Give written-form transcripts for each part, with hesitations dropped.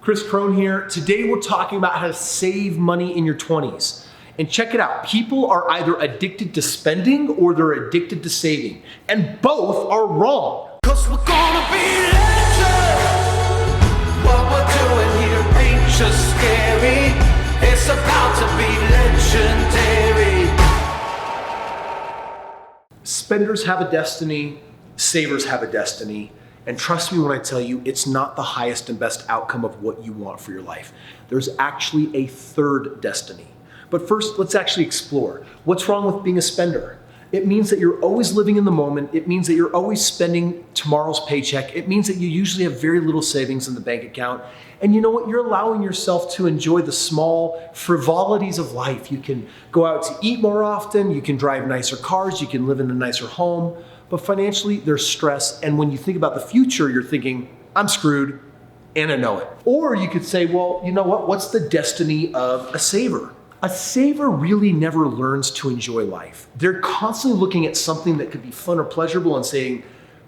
Kris Krohn here. Today we're talking about how to save money in your 20s. And check it out, people are either addicted to spending or they're addicted to saving. And both are wrong. 'Cause we're gonna be legends. What we're doing here ain't just scary. It's about to be legendary. Spenders have a destiny, savers have a destiny. And trust me when I tell you, it's not the highest and best outcome of what you want for your life. There's actually a third destiny. But first, let's actually explore. What's wrong with being a spender? It means that you're always living in the moment. It means that you're always spending tomorrow's paycheck. It means that you usually have very little savings in the bank account. And you know what? You're allowing yourself to enjoy the small frivolities of life. You can go out to eat more often. You can drive nicer cars. You can live in a nicer home. But financially, there's stress. And when you think about the future, you're thinking, I'm screwed, and I know it. Or you could say, well, you know what? What's the destiny of a saver? A saver really never learns to enjoy life. They're constantly looking at something that could be fun or pleasurable and saying,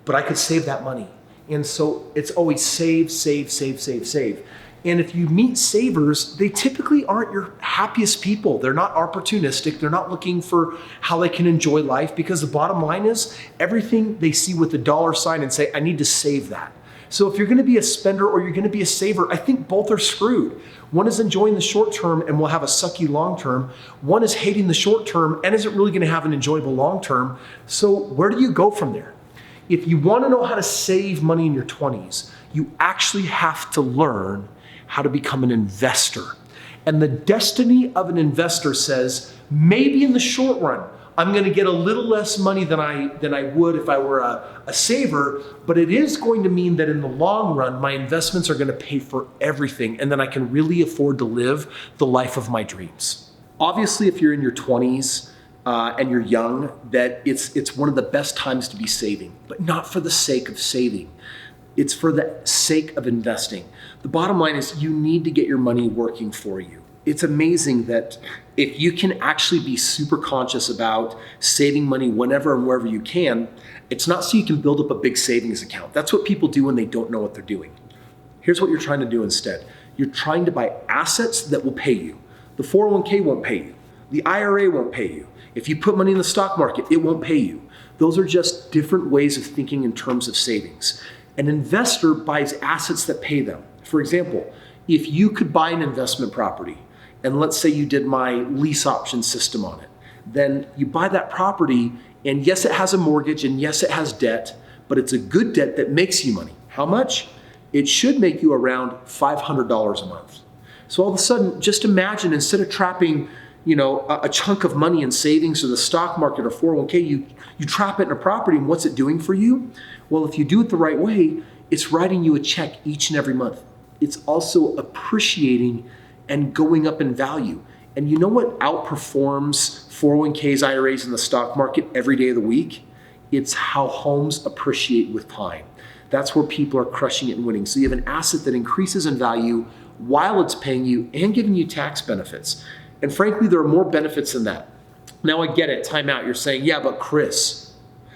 but I could save that money. And so it's always save, save, save, save, save. And if you meet savers, they typically aren't your happiest people. They're not opportunistic. They're not looking for how they can enjoy life, because the bottom line is everything they see with the dollar sign and say, I need to save that. So if you're gonna be a spender or you're gonna be a saver, I think both are screwed. One is enjoying the short term and will have a sucky long term. One is hating the short term and isn't really gonna have an enjoyable long term. So where do you go from there? If you wanna know how to save money in your 20s, you actually have to learn how to become an investor. And the destiny of an investor says, maybe in the short run, I'm gonna get a little less money than I would if I were a saver, but it is going to mean that in the long run, my investments are gonna pay for everything, and then I can really afford to live the life of my dreams. Obviously, if you're in your 20s and you're young, that it's one of the best times to be saving, but not for the sake of saving. It's for the sake of investing. The bottom line is you need to get your money working for you. It's amazing that if you can actually be super conscious about saving money whenever and wherever you can, it's not so you can build up a big savings account. That's what people do when they don't know what they're doing. Here's what you're trying to do instead. You're trying to buy assets that will pay you. The 401k won't pay you. The IRA won't pay you. If you put money in the stock market, it won't pay you. Those are just different ways of thinking in terms of savings. An investor buys assets that pay them. For example, if you could buy an investment property, and let's say you did my lease option system on it, then you buy that property, and yes, it has a mortgage, and yes, it has debt, but it's a good debt that makes you money. How much? It should make you around $500 a month. So all of a sudden, just imagine, instead of trapping a chunk of money in savings or the stock market or 401k, you trap it in a property, and what's it doing for you? Well, if you do it the right way, it's writing you a check each and every month. It's also appreciating and going up in value. And you know what outperforms 401ks, IRAs, and the stock market every day of the week? It's how homes appreciate with time. That's where people are crushing it and winning. So you have an asset that increases in value while it's paying you and giving you tax benefits. And frankly, there are more benefits than that. Now I get it, time out. You're saying, yeah, but Kris,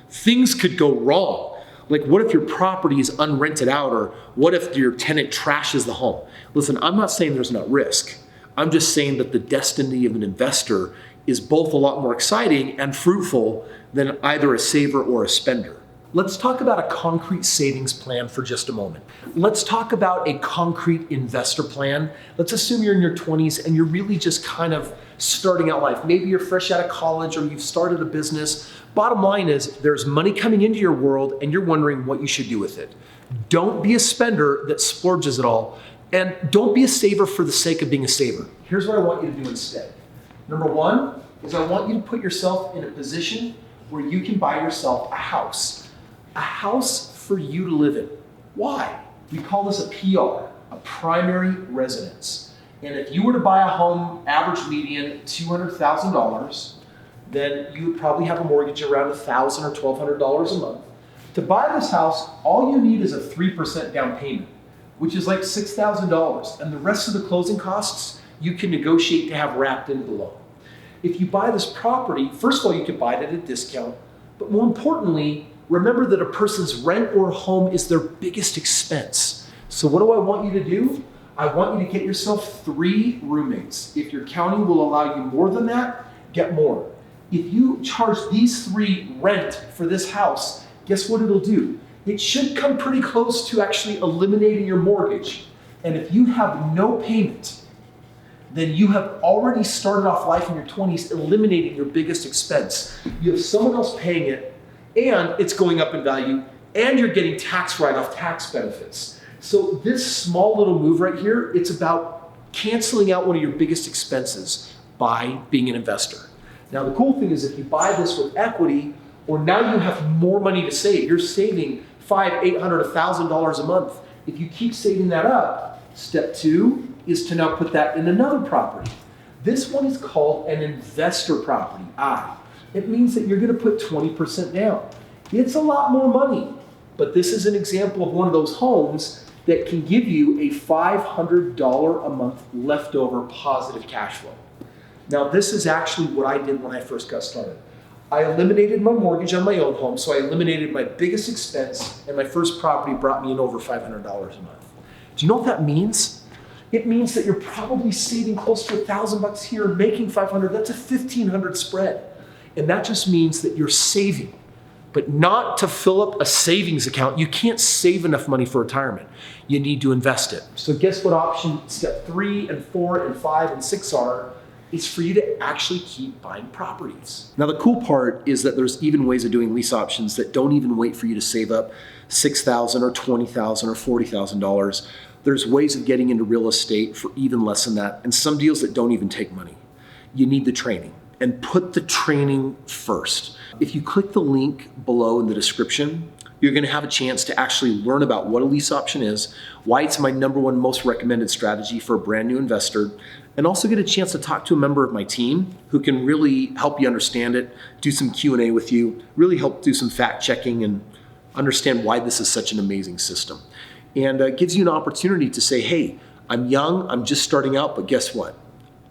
things could go wrong. Like, what if your property is unrented out, or what if your tenant trashes the home? Listen, I'm not saying there's not risk. I'm just saying that the destiny of an investor is both a lot more exciting and fruitful than either a saver or a spender. Let's talk about a concrete savings plan for just a moment. Let's talk about a concrete investor plan. Let's assume you're in your 20s and you're really just kind of starting out life. Maybe you're fresh out of college or you've started a business. Bottom line is there's money coming into your world and you're wondering what you should do with it. Don't be a spender that splurges it all, and don't be a saver for the sake of being a saver. Here's what I want you to do instead. Number one is I want you to put yourself in a position where you can buy yourself a house. A house for you to live in. Why? We call this a PR, a primary residence. And if you were to buy a home, average median $200,000, then you would probably have a mortgage around $1,000 or $1,200 a month. To buy this house, all you need is a 3% down payment, which is like $6,000. And the rest of the closing costs, you can negotiate to have wrapped into the loan. If you buy this property, first of all, you can buy it at a discount, but more importantly, remember that a person's rent or home is their biggest expense. So what do I want you to do? I want you to get yourself 3 roommates. If your county will allow you more than that, get more. If you charge these 3 rent for this house, guess what it'll do? It should come pretty close to actually eliminating your mortgage. And if you have no payment, then you have already started off life in your 20s eliminating your biggest expense. You have someone else paying it, and it's going up in value, and you're getting tax write-off tax benefits. So this small little move right here, it's about canceling out one of your biggest expenses by being an investor. Now the cool thing is if you buy this with equity, or now you have more money to save, you're saving $500, $800, $1,000 a month. If you keep saving that up, step 2 is to now put that in another property. This one is called an investor property, It means that you're gonna put 20% down. It's a lot more money, but this is an example of one of those homes that can give you a $500 a month leftover positive cash flow. Now this is actually what I did when I first got started. I eliminated my mortgage on my own home, so I eliminated my biggest expense, and my first property brought me in over $500 a month. Do you know what that means? It means that you're probably saving close to $1,000 here and making $500. That's a $1,500 spread. And that just means that you're saving, but not to fill up a savings account. You can't save enough money for retirement. You need to invest it. So guess what option step 3 and 4 and 5 and 6 are? Is for you to actually keep buying properties. Now the cool part is that there's even ways of doing lease options that don't even wait for you to save up $6,000 or $20,000 or $40,000. There's ways of getting into real estate for even less than that, and some deals that don't even take money. You need the training, and put the training first. If you click the link below in the description, you're gonna have a chance to actually learn about what a lease option is, why it's my #1 most recommended strategy for a brand new investor, and also get a chance to talk to a member of my team who can really help you understand it, do some Q&A with you, really help do some fact checking and understand why this is such an amazing system. And gives you an opportunity to say, hey, I'm young, I'm just starting out, but guess what?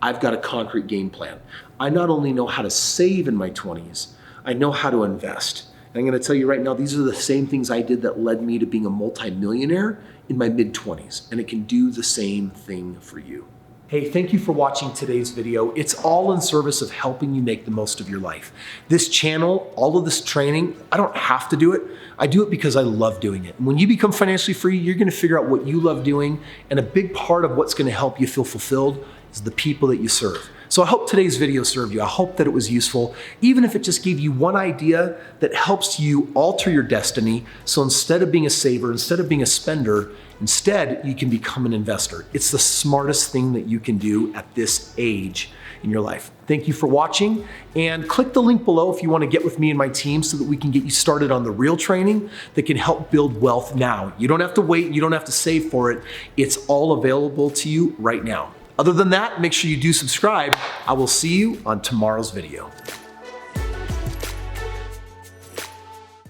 I've got a concrete game plan. I not only know how to save in my 20s, I know how to invest. And I'm gonna tell you right now, these are the same things I did that led me to being a multi-millionaire in my mid-20s, and it can do the same thing for you. Hey, thank you for watching today's video. It's all in service of helping you make the most of your life. This channel, all of this training, I don't have to do it. I do it because I love doing it. And when you become financially free, you're gonna figure out what you love doing, and a big part of what's gonna help you feel fulfilled is the people that you serve. So I hope today's video served you. I hope that it was useful, even if it just gave you one idea that helps you alter your destiny. So instead of being a saver, instead of being a spender, instead you can become an investor. It's the smartest thing that you can do at this age in your life. Thank you for watching, and click the link below if you want to get with me and my team so that we can get you started on the real training that can help build wealth now. You don't have to wait, you don't have to save for it. It's all available to you right now. Other than that, make sure you do subscribe. I will see you on tomorrow's video.